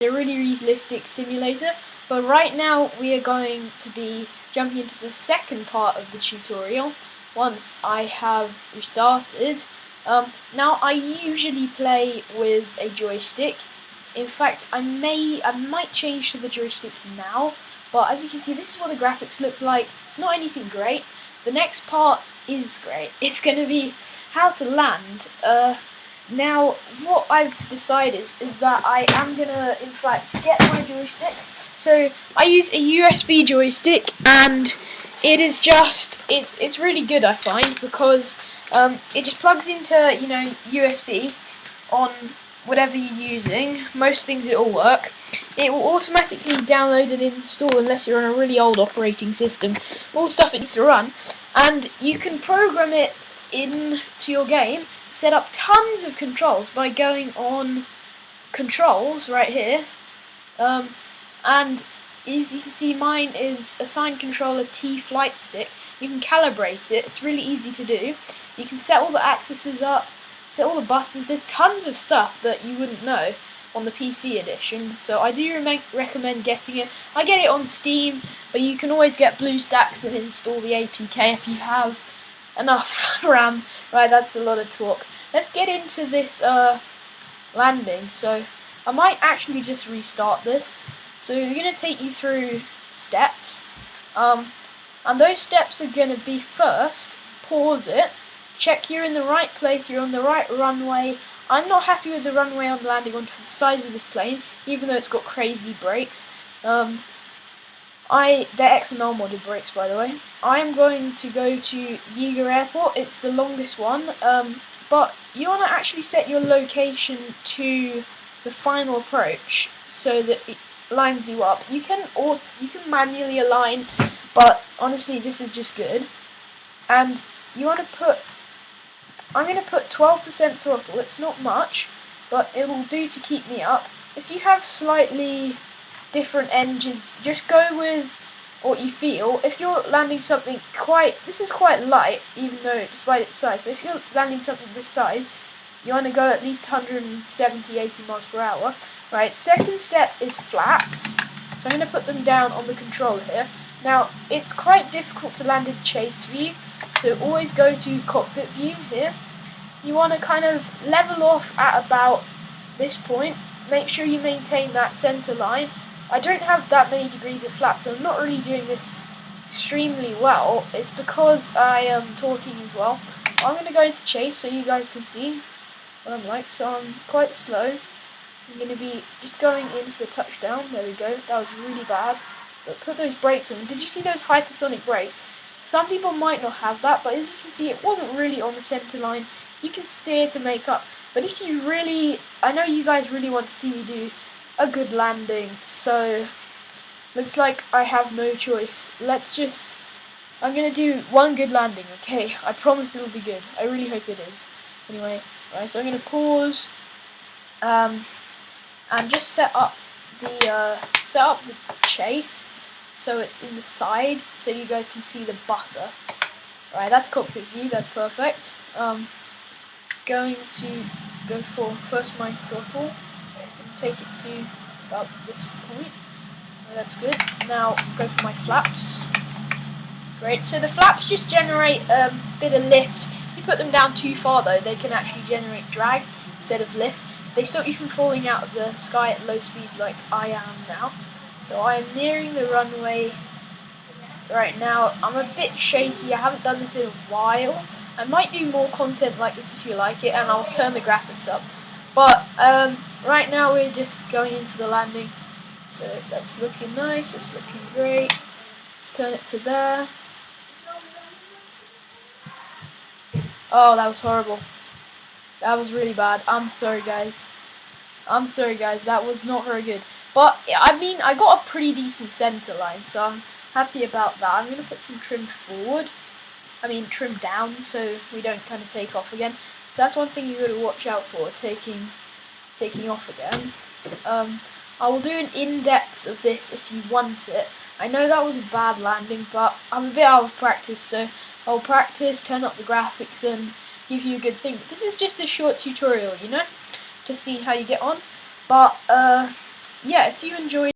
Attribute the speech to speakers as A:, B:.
A: a really realistic simulator. But right now we are going to be jumping into the second part of the tutorial once I have restarted. Now I usually play with a joystick. In fact, I might change to the joystick now, but as you can see, this is what the graphics look like. It's not anything great. The next part is great. It's going to be how to land. Now, what I've decided is that I am going to, in fact, get my joystick. So, I use a USB joystick, and it is just, it's really good, I find, because it just plugs into, USB on whatever you're using. Most things it will work. It will automatically download and install unless you're on a really old operating system. All the stuff it needs to run, and you can program it into your game. Set up tons of controls by going on controls right here, and as you can see, mine is assigned controller T flight stick. You can calibrate it. It's really easy to do. You can set all the accesses up, set all the buttons. There's tons of stuff that you wouldn't know on the PC edition, so I do recommend getting it. I get it on Steam, but you can always get BlueStacks and install the APK if you have enough RAM. Right, that's a lot of talk. Let's get into this landing. So I might actually just restart this. So we're going to take you through steps, and those steps are going to be: first, pause it, check you're in the right place, you're on the right runway. I'm not happy with the runway I'm landing on for the size of this plane, even though it's got crazy brakes. They're XML modded brakes, by the way. I'm going to go to Yeager Airport. It's the longest one, but you want to actually set your location to the final approach so that it lines you up. You can manually align, but honestly, this is just good. And you want to put, I'm going to put 12% throttle. It's not much, but it will do to keep me up. If you have slightly different engines, just go with what you feel. If you're landing something this is quite light, even though despite its size, but if you're landing something this size, you want to go at least 170, 80 miles per hour. Right, second step is flaps. So I'm going to put them down on the controller here. Now, it's quite difficult to land in chase view, so always go to cockpit view here. You want to kind of level off at about this point. Make sure you maintain that center line. I don't have that many degrees of flaps, so I'm not really doing this extremely well. It's because I am talking as well. I'm going to go into chase so you guys can see what I'm like. So I'm quite slow. I'm going to be just going in for a touchdown. There we go. That was really bad. But put those brakes on. Did you see those hypersonic brakes? Some people might not have that, but as you can see, it wasn't really on the center line. You can steer to make up. But if you really, I know you guys really want to see me do a good landing, so looks like I have no choice. I'm gonna do one good landing, okay? I promise it'll be good. I really hope it is. Anyway, right, so I'm gonna pause, and just set up the chase so it's in the side so you guys can see the butter. Right, that's cockpit view, that's perfect. Going to go for first my throttle and take it to about this point. Oh, that's good. Now go for my flaps. Great, so the flaps just generate a bit of lift. If you put them down too far though, they can actually generate drag instead of lift. They stop you from falling out of the sky at low speeds like I am now. So I am nearing the runway right now. I'm a bit shaky, I haven't done this in a while. I might do more content like this if you like it, and I'll turn the graphics up. But right now we're just going in for the landing. So that's looking nice, it's looking great. Let's turn it to there. Oh, that was horrible. That was really bad. I'm sorry guys, that was not very good. But I mean, I got a pretty decent center line, so I'm happy about that. I'm going to put some trim forward. Trim down so we don't kind of take off again. So that's one thing you got to watch out for, taking off again. I will do an in-depth of this if you want it. I know that was a bad landing, but I'm a bit out of practice, so I'll practice, turn up the graphics, and give you a good thing. This is just a short tutorial, to see how you get on. But yeah, if you enjoyed